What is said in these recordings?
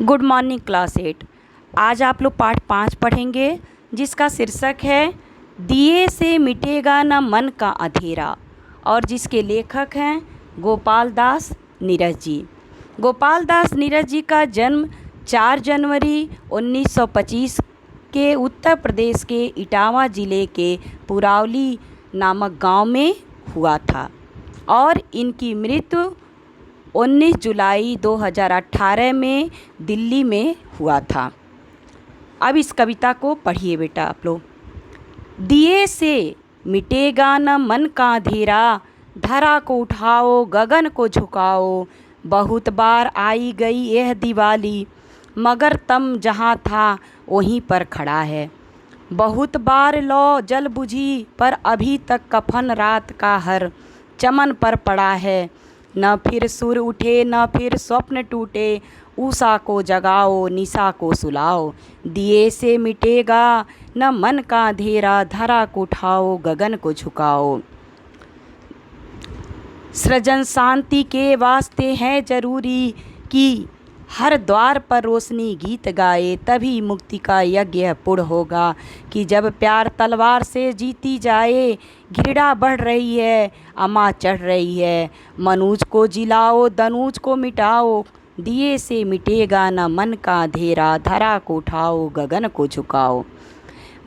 Good morning class 8। आज आप लोग पाठ 5 पढ़ेंगे जिसका शीर्षक है दिए से मिटेगा न मन का अंधेरा और जिसके लेखक हैं गोपाल दास नीरज जी। गोपाल दास नीरज जी का जन्म 4 जनवरी 1925 के उत्तर प्रदेश के इटावा ज़िले के पुरावली नामक गांव में हुआ था और इनकी मृत्यु 19 जुलाई 2018 में दिल्ली में हुआ था। अब इस कविता को पढ़िए बेटा आप लोग। दिए से मिटेगा न मन का अंधेरा, धरा को उठाओ गगन को झुकाओ। बहुत बार आई गई यह दिवाली, मगर तम जहाँ था वहीं पर खड़ा है। बहुत बार लौ जल बुझी पर अभी तक कफन रात का हर चमन पर पड़ा है। न फिर सुर उठे न फिर स्वप्न टूटे, उषा को जगाओ निशा को सुलाओ। दिए से मिटेगा न मन का अंधेरा, धरा को उठाओ गगन को झुकाओ। सृजन शांति के वास्ते है जरूरी कि हर द्वार पर रोशनी गीत गाए, तभी मुक्ति का यज्ञ पूर्ण होगा। कि जब प्यार तलवार से जीती जाए, घृणा बढ़ रही है अमा चढ़ रही है। मनुज को जिलाओ दनुज को मिटाओ, दिए से मिटेगा न मन का अंधेरा, धरा को उठाओ गगन को झुकाओ।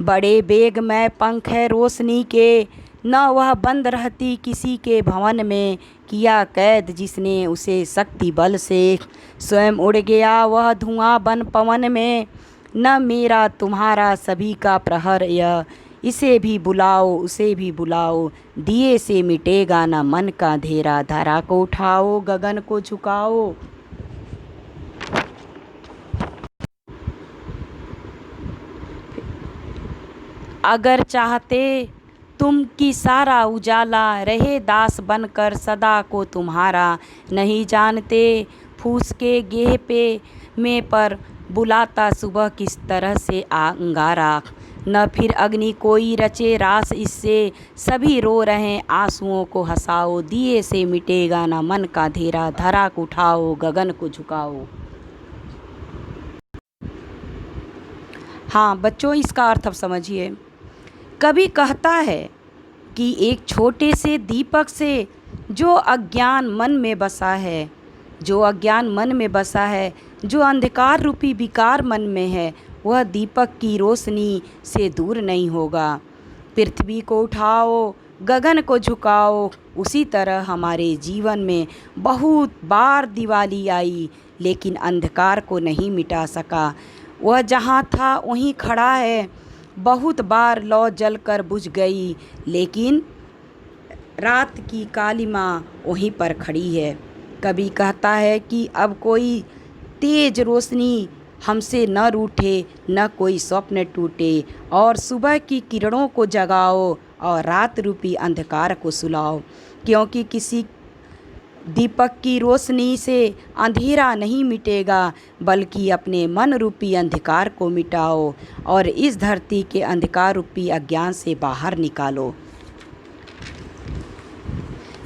बड़े बेग में पंख है रोशनी के, न वह बंद रहती किसी के भवन में। किया कैद जिसने उसे शक्ति बल से, स्वयं उड़ गया वह धुआं बन पवन में। न मेरा तुम्हारा सभी का प्रहर यह, इसे भी बुलाओ उसे भी बुलाओ। दिए से मिटेगा न मन का अंधेरा, धरा को उठाओ गगन को झुकाओ। अगर चाहते तुम कि सारा उजाला रहे दास बनकर सदा को तुम्हारा। नहीं जानते फूस के गेह पे में पर बुलाता सुबह किस तरह से अंगारा। न फिर अग्नि कोई रचे रास इससे, सभी रो रहे आंसुओं को हंसाओ। दिए से मिटेगा न मन का अंधेरा, धरा को उठाओ गगन को झुकाओ। हाँ बच्चों, इसका अर्थ अब समझिए। कवि कहता है कि एक छोटे से दीपक से जो अज्ञान मन में बसा है, जो अज्ञान मन में बसा है, जो अंधकार रूपी विकार मन में है, वह दीपक की रोशनी से दूर नहीं होगा। पृथ्वी को उठाओ गगन को झुकाओ। उसी तरह हमारे जीवन में बहुत बार दिवाली आई, लेकिन अंधकार को नहीं मिटा सका। वह जहाँ था वहीं खड़ा है। बहुत बार लौ जलकर बुझ गई, लेकिन रात की कालिमा वहीं पर खड़ी है। कवि कहता है कि अब कोई तेज रोशनी हमसे न रूठे, न कोई स्वप्न टूटे, और सुबह की किरणों को जगाओ और रात रूपी अंधकार को सुलाओ। क्योंकि किसी दीपक की रोशनी से अंधेरा नहीं मिटेगा, बल्कि अपने मन रूपी अंधकार को मिटाओ और इस धरती के अंधकार रूपी अज्ञान से बाहर निकालो।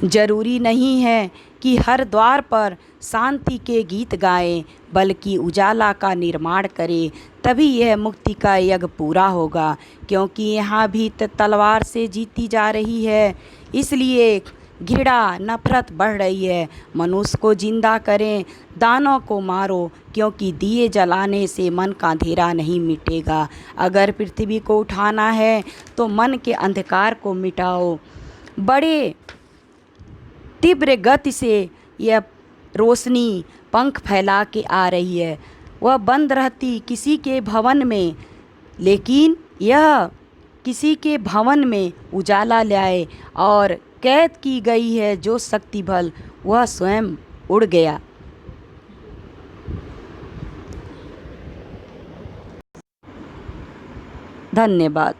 जरूरी नहीं है कि हर द्वार पर शांति के गीत गाएं, बल्कि उजाला का निर्माण करें, तभी यह मुक्ति का यज्ञ पूरा होगा। क्योंकि यहाँ भी तलवार से जीती जा रही है, इसलिए घृणा नफरत बढ़ रही है। मनुष्य को जिंदा करें, दानों को मारो, क्योंकि दिए जलाने से मन का अंधेरा नहीं मिटेगा। अगर पृथ्वी को उठाना है तो मन के अंधकार को मिटाओ। बड़े तीव्र गति से यह रोशनी पंख फैला के आ रही है। वह बंद रहती किसी के भवन में, लेकिन यह किसी के भवन में उजाला लाए, और कैद की गई है जो शक्ति बल, वह स्वयं उड़ गया। धन्यवाद।